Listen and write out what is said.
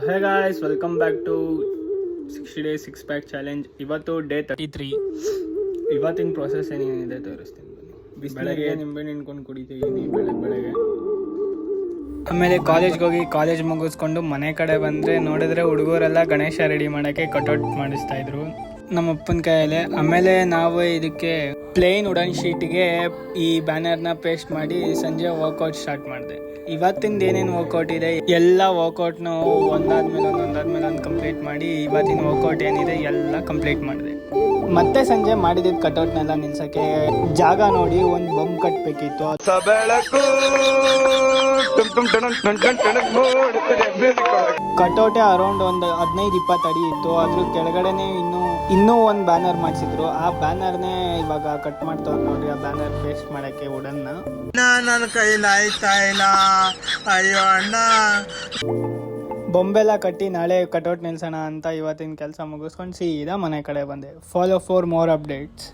Hey guys, welcome back to 60 days 6 pack challenge. ಇವತ್ತು day 33. ಇವತ್ತಿನ process ಏನೇನಿದೆ ತೋರಿಸ್ತೀನಿ. ಬೆಳಗ್ಗೆ ನಿಂಬೆ ನಿಂತ್ಕೊಂಡು ಕುಡಿತೀನಿ ಬೆಳಗ್ಗೆ. ಆಮೇಲೆ ಕಾಲೇಜ್ಗೆ ಹೋಗಿ ಕಾಲೇಜ್ ಮುಗಿಸ್ಕೊಂಡು ಮನೆ ಕಡೆ ಬಂದರೆ ನೋಡಿದ್ರೆ ಹುಡುಗರೆಲ್ಲ ಗಣೇಶ ರೆಡಿ ಮಾಡೋಕ್ಕೆ ಕಟೌಟ್ ಮಾಡಿಸ್ತಾ ಇದ್ರು ನಮ್ಮ ಅಪ್ಪನ ಕೈಯಲ್ಲೇ. ಆಮೇಲೆ ನಾವು ಇದಕ್ಕೆ ಪ್ಲೇನ್ ವುಡನ್ ಶೀಟ್ಗೆ ಈ ಬ್ಯಾನರ್ನ ಪೇಸ್ಟ್ ಮಾಡಿ ಸಂಜೆ ವರ್ಕೌಟ್ ಸ್ಟಾರ್ಟ್ ಮಾಡಿದೆ. ಇವತ್ತಿಂದ ಏನೇನು ವರ್ಕೌಟ್ ಇದೆ ಎಲ್ಲ ವರ್ಕೌಟ್ನು ಒಂದಾದ್ಮೇಲೆ ಒಂದು ಕಂಪ್ಲೀಟ್ ಮಾಡಿ ಇವತ್ತಿನ ವರ್ಕೌಟ್ ಏನಿದೆ ಎಲ್ಲ ಕಂಪ್ಲೀಟ್ ಮಾಡಿದೆ. ಮತ್ತೆ ಸಂಜೆ ಮಾಡಿದ ಕಟೌಟ್ನೆಲ್ಲ ನಿಲ್ಸಕ್ಕೆ ಜಾಗ ನೋಡಿ ಒಂದು ಬಮ್ ಕಟ್ಟಬೇಕಿತ್ತು. ಕಟೌಟೇ ಅರೌಂಡ್ ಒಂದು 15-20 ಅಡಿ ಇತ್ತು. ಅದ್ರ ಕೆಳಗಡೆನೆ ಇನ್ನೂ ಒಂದು ಬ್ಯಾನರ್ ಮಾಡಿಸಿದ್ರು. ಆ ಬ್ಯಾನರ್ನೇ ಇವಾಗ ಕಟ್ ಮಾಡ್ತವ್ರು ನೋಡ್ರಿ. ಆ ಬ್ಯಾನರ್ ಪೇಸ್ಟ್ ಮಾಡಕ್ಕೆ ವುಡನ್ನ ನನ್ನ ಕೈಲಿ ಆಯ್ತಾ ಇಲ್ಲ. ಅಯ್ಯೋ ಅಣ್ಣ, ಬೊಂಬೆಲ್ಲ ಕಟ್ಟಿ ನಾಳೆ ಕಟೌಟ್ ನಿಲ್ಸೋಣ ಅಂತ ಇವತ್ತಿನ ಕೆಲಸ ಮುಗಿಸ್ಕೊಂಡು ಸೀದಾ ಮನೆ ಕಡೆ ಬಂದೆ. Follow for more updates.